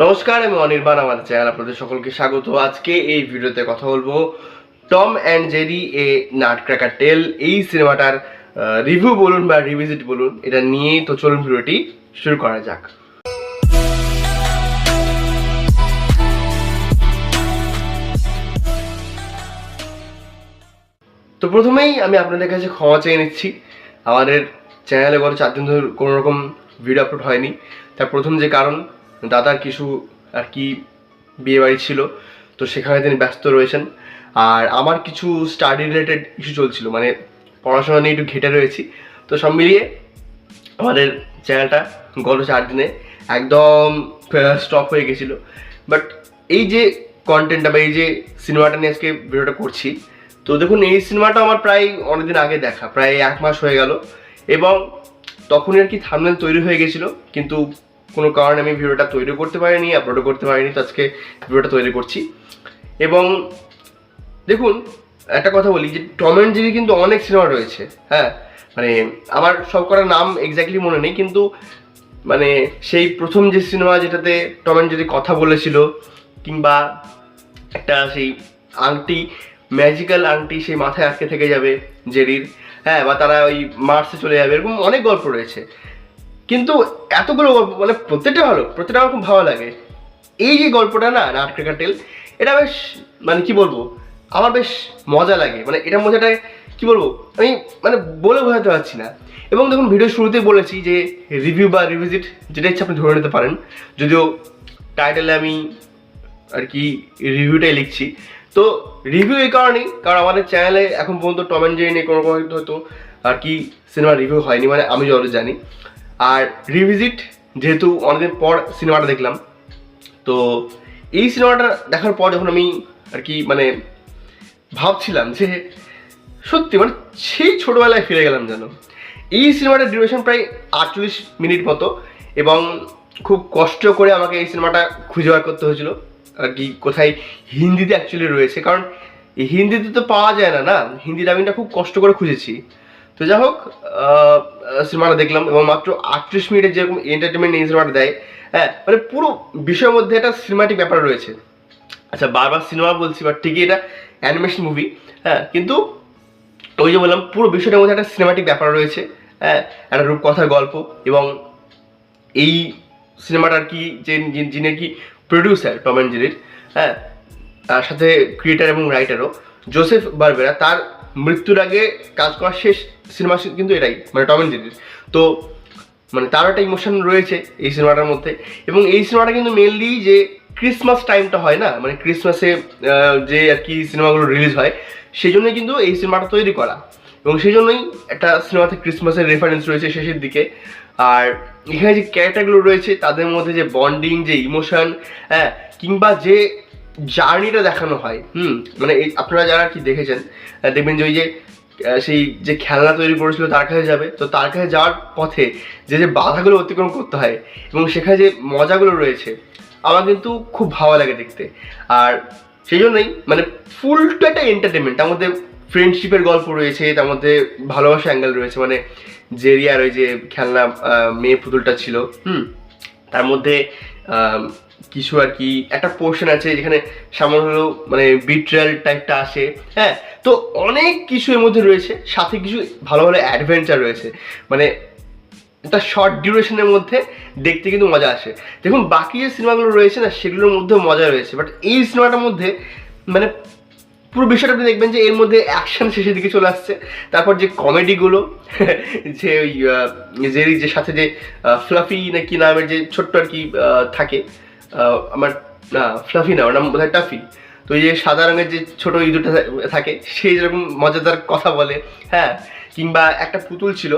নমস্কার, আমি অনির্বাণ। আমার চ্যানেল আপনাদের সকলকে স্বাগত। আজকে এই ভিডিওতে কথা বলবো টম অ্যান্ড জেরি এ নাটক্র্যাকার টেল এই সিনেমাটার রিভিউ বলুন বা রিভিজিট বলুন, এটা নিয়েই। তো চলুন ভিডিওটি শুরু করা যাক। তো প্রথমেই আমি আপনাদের কাছে ক্ষমা চেয়ে নিচ্ছি। আমাদের চ্যানেলে গত 4 দিন ধরে কোনো রকম ভিডিও আপলোড হয়নি। তার প্রথম যে কারণ, দাদার কিছু আর কি বিয়েবাড়ি ছিল, তো সেখানে তিনি ব্যস্ত রয়েছেন। আর আমার কিছু স্টাডি রিলেটেড ইস্যু চলছিল, মানে পড়াশোনা নিয়ে একটু ঘেটে রয়েছি। তো সব মিলিয়ে আমাদের চ্যানেলটা গত 4 দিনে একদম স্টপ হয়ে গেছিলো। বাট এই যে কন্টেন্টটা বা এই যে সিনেমাটা নিয়ে আজকে ভিডিওটা করছি, তো দেখুন এই সিনেমাটা আমার প্রায় অনেকদিন আগে দেখা, প্রায় 1 মাস হয়ে গেল। এবং তখনই আর কি থাম্বনেল তৈরি হয়ে গেছিলো, কিন্তু কোনো কারণে আমি ভিডিওটা তৈরি করতে পারিনি, আপলোডও করতে পারিনি। তো আজকে ভিডিওটা তৈরি করছি। এবং দেখুন, একটা কথা বলি যে টম অ্যান্ড জেরি কিন্তু অনেক সিনেমা রয়েছে। হ্যাঁ, মানে আমার সব কটার নাম এক্স্যাক্টলি মনে নেই, কিন্তু মানে সেই প্রথম যে সিনেমা যেটাতে টম অ্যান্ড জেরি কথা বলেছিল, কিংবা একটা সেই আংটি, ম্যাজিক্যাল আংটি সেই মাথায় আটকে থেকে যাবে জেরির, হ্যাঁ, বা তারা ওই মার্সে চলে যাবে, এরকম অনেক গল্প রয়েছে। কিন্তু এতগুলো গল্প, মানে প্রত্যেকটা ভালো, প্রত্যেকটা আমার খুব ভালো লাগে। এই যে গল্পটা না, নাটক্র্যাকার টেল, এটা বেশ, মানে কি বলবো, আমার বেশ মজা লাগে। মানে এটা মজাটায় কি বলবো, আমি মানে বলে বোঝাতে পারছি না। এবং দেখুন, ভিডিও শুরুতেই বলেছি যে রিভিউ বা রিভিজিট যেটা ইচ্ছা আপনি ধরে নিতে পারেন, যদিও টাইটেলে আমি আর কি রিভিউটাই লিখছি। তো রিভিউ এই কারণেই, কারণ আমাদের চ্যানেলে এখন পর্যন্ত টম অ্যান্ড জেরি নিয়ে কোনো হয়তো আর কি সিনেমা রিভিউ হয়নি, মানে আমি যতদূর জানি। আর রিভিজিট যেহেতু অনেকদিন পর সিনেমাটা দেখলাম, তো এই সিনেমাটা দেখার পর যখন আমি আর কি মানে ভাবছিলাম যে সত্যি মানে সেই ছোটোবেলায় ফিরে গেলাম যেন। এই সিনেমাটার ডিউরেশন প্রায় 48 মিনিট মতো, এবং খুব কষ্ট করে আমাকে এই সিনেমাটা খুঁজে বার করতে হয়েছিল আর কি কোথায় হিন্দিতে অ্যাকচুয়ালি রয়েছে, কারণ হিন্দিতে তো পাওয়া যায় না, হিন্দি ডাবিংটা খুব কষ্ট করে খুঁজেছি। তো যাই হোক, সিনেমাটা দেখলাম, এবং মাত্র 38 মিনিটের যেরকম এন্টারটেনমেন্ট এই সিনেমাটা দেয়, হ্যাঁ, মানে পুরো বিষয়ের মধ্যে একটা সিনেমাটিক ব্যাপার রয়েছে। আচ্ছা, বারবার সিনেমা বলছি, বাট ঠিকই এটা অ্যানিমেশন মুভি। হ্যাঁ, কিন্তু ওই যে বললাম, পুরো বিষয়টার মধ্যে একটা সিনেমাটিক ব্যাপার রয়েছে। হ্যাঁ, একটা রূপকথার গল্প। এবং এই সিনেমাটার কি যে যিনি আর কি প্রডিউসার টম অ্যান্ড জেরির, হ্যাঁ, তার সাথে ক্রিয়েটার এবং রাইটারও জোসেফ বারবেরা, তার মৃত্যুর আগে কাজ করা শেষ সিনেমা কিন্তু এটাই, মানে টম অ্যান্ড জেরির। তো মানে তারও একটা ইমোশন রয়েছে এই সিনেমাটার মধ্যে। এবং এই সিনেমাটা কিন্তু মেনলি যে ক্রিসমাস টাইমটা হয় না, মানে ক্রিসমাসে যে আর কি সিনেমাগুলো রিলিজ হয়, সেই জন্যই কিন্তু এই সিনেমাটা তৈরি করা। এবং সেই জন্যই একটা সিনেমাতে ক্রিসমাসের রেফারেন্স রয়েছে শেষের দিকে। আর এখানে যে ক্যারেক্টারগুলো রয়েছে তাদের মধ্যে যে বন্ডিং, যে ইমোশন, হ্যাঁ, কিংবা যে জার্নিটা দেখানো হয়, মানে এই আপনারা যারা কি দেখেছেন দেখবেন যে ওই যে সেই যে খেলনা তৈরি করেছিল তার কাছে যাবে, তো তার কাছে যাওয়ার পথে যে যে বাধাগুলো অতিক্রম করতে হয় এবং সেখানে যে মজাগুলো রয়েছে, আমার কিন্তু খুব ভালো লাগে দেখতে। আর সেই জন্যই মানে ফুলটা একটা এন্টারটেনমেন্ট, তার মধ্যে ফ্রেন্ডশিপের গল্প রয়েছে, তার মধ্যে ভালোবাসা অ্যাঙ্গেল রয়েছে, মানে জেরি আর ওই যে খেলনা মেয়ে পুতুলটা ছিল, তার মধ্যে কিছু আর কি একটা পোর্শন আছে যেখানে সামান্য হলেও মানে বিট্রায়াল টাইপটা আসে। হ্যাঁ, তো অনেক কিছু এর মধ্যে রয়েছে, সাথে কিছু ভালো ভালো অ্যাডভেঞ্চার রয়েছে। মানে একটা শর্ট ডিউরেশনের মধ্যে দেখতে কিন্তু মজা আসে। দেখুন, বাকি যে সিনেমাগুলো রয়েছে না, সেগুলোর মধ্যেও মজা রয়েছে, বাট এই সিনেমাটার মধ্যে মানে পুরো বিষয়টা আপনি দেখবেন যে এর মধ্যে অ্যাকশন শেষের দিকে চলে আসছে। তারপর যে কমেডিগুলো, যে ওই জেরি যে সাথে যে ফ্লাফি না কি নামের যে ছোট্ট আর কি থাকে, আমার না ফ্লাফি না, ওর নাম বোধহয় টাফি। তো এই যে সাদা রঙের যে ছোটো ইঁদুরটা থাকে, সেই যেরকম মজাদার কথা বলে, হ্যাঁ, কিংবা একটা পুতুল ছিল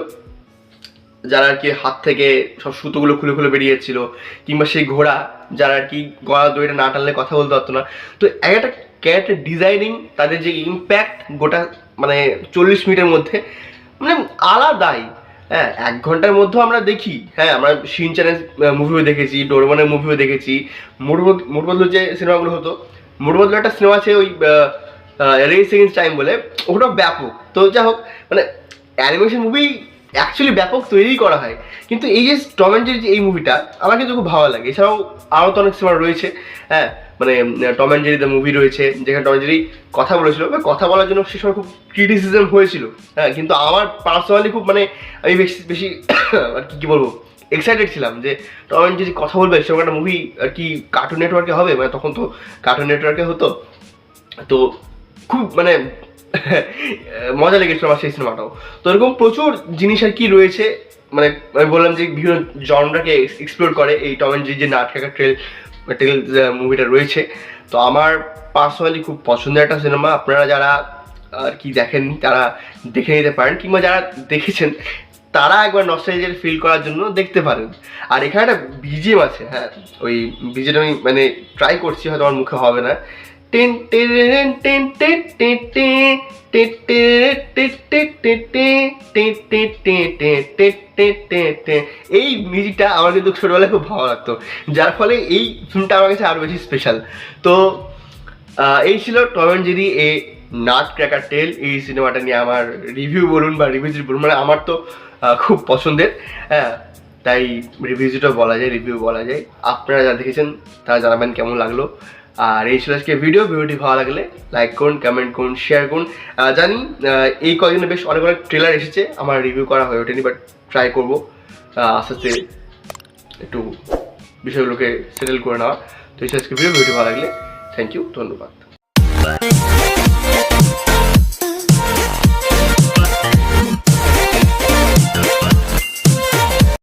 যারা আর কি হাত থেকে সব সুতোগুলো খুলে খুলে বেরিয়ে যাচ্ছিল, কিংবা সেই ঘোড়া যারা আর কি গলা দড়িটা না টানলে কথা বলতে পারতো না। তো একটা ক্যারেক্টার ডিজাইনিং, তাদের যে ইম্প্যাক্ট গোটা মানে 40 মিনিটের মধ্যে মানে আলাদাই। হ্যাঁ, 1 ঘন্টার মধ্যেও আমরা দেখি, হ্যাঁ, আমরা শিনচ্যানের মুভিও দেখেছি, ডোরেমনের মুভিও দেখেছি, মোট বদল যে সিনেমাগুলো হতো, মোট বদল একটা সিনেমা আছে ওই রেস এগেন্স্ট টাইম বলে, ওটা ব্যাপক। তো যাই হোক, মানে অ্যানিমেশন মুভি অ্যাকচুয়ালি ব্যাপক তৈরি করা হয়, কিন্তু এই যে টম অ্যান্ড জেরি যে এই মুভিটা আমার কিন্তু খুব ভালো লাগে। এছাড়াও আরও তো অনেক সিনেমা রয়েছে, হ্যাঁ, মানে Tom and Jerry the movie রয়েছে, যেখানে টম অ্যান্ড জেরি কথা বলেছিল, কথা বলার জন্য সে সময় খুব ক্রিটিসিজম হয়েছিল, হ্যাঁ, কিন্তু আমার পার্সোনালি খুব মানে আমি বেশি বেশি আর কি বলবো এক্সাইটেড ছিলাম যে টম অ্যান্ড জেরি কথা বলবে, সেরকম একটা মুভি আর কি কার্টুন নেটওয়ার্কে হবে, মানে তখন তো কার্টুন নেটওয়ার্কে হতো, তো খুব মানে মজা লেগেছিল আমার সেই সিনেমাটাও। তো এরকম প্রচুর জিনিস আর কি রয়েছে, মানে আমি বললাম যে বিভিন্ন জনরাকে এক্সপ্লোর করে এই টম অ্যান্ড জেরি যে নাটকাকা টেল মুভিটা রয়েছে। তো আমার পার্সোনালি খুব পছন্দের একটা সিনেমা। আপনারা যারা আর কি দেখেননি তারা দেখে নিতে পারেন, কিংবা যারা দেখেছেন তারা একবার নস্টালজিয়া ফিল করার জন্য দেখতে পারেন। আর এখানে একটা বিজিএম আছে, হ্যাঁ, ওই বিজিএম আমি মানে ট্রাই করছি, হয়তো আমার মুখে হবে না। Ten ten ten ten ten ten, এই মিউজিকটা আমার কিন্তু ছোটবেলায় খুব ভালো লাগতো, যার ফলে এই ফিল্মটা আমার কাছে আরো বেশি স্পেশাল। তো এই ছিল Tom and Jerry a nutcracker tale. এই সিনেমাটা নিয়ে আমার রিভিউ বলুন বা রিভিউ বলুন, মানে আমার তো খুব পছন্দের, হ্যাঁ, তাই রিভিউটা বলা যায়, রিভিউ বলা যায়। আপনারা যা দেখেছেন তারা জানাবেন কেমন লাগলো। আর এই ছিল আজকে ভিডিওটি ভালো লাগলে লাইক করুন, কমেন্ট করুন, শেয়ার করুন। জানি এই কয়েকদিনে বেশ অনেক অনেক ট্রেলার এসেছে, আমার রিভিউ করা হয়ে ওঠেনি, বাট ট্রাই করবো আস্তে আস্তে একটু বিষয়গুলোকে সেটেল করে নেওয়া। তো এই ছিল আজকে ভিডিওটি ভালো লাগলে থ্যাংক ইউ, ধন্যবাদ।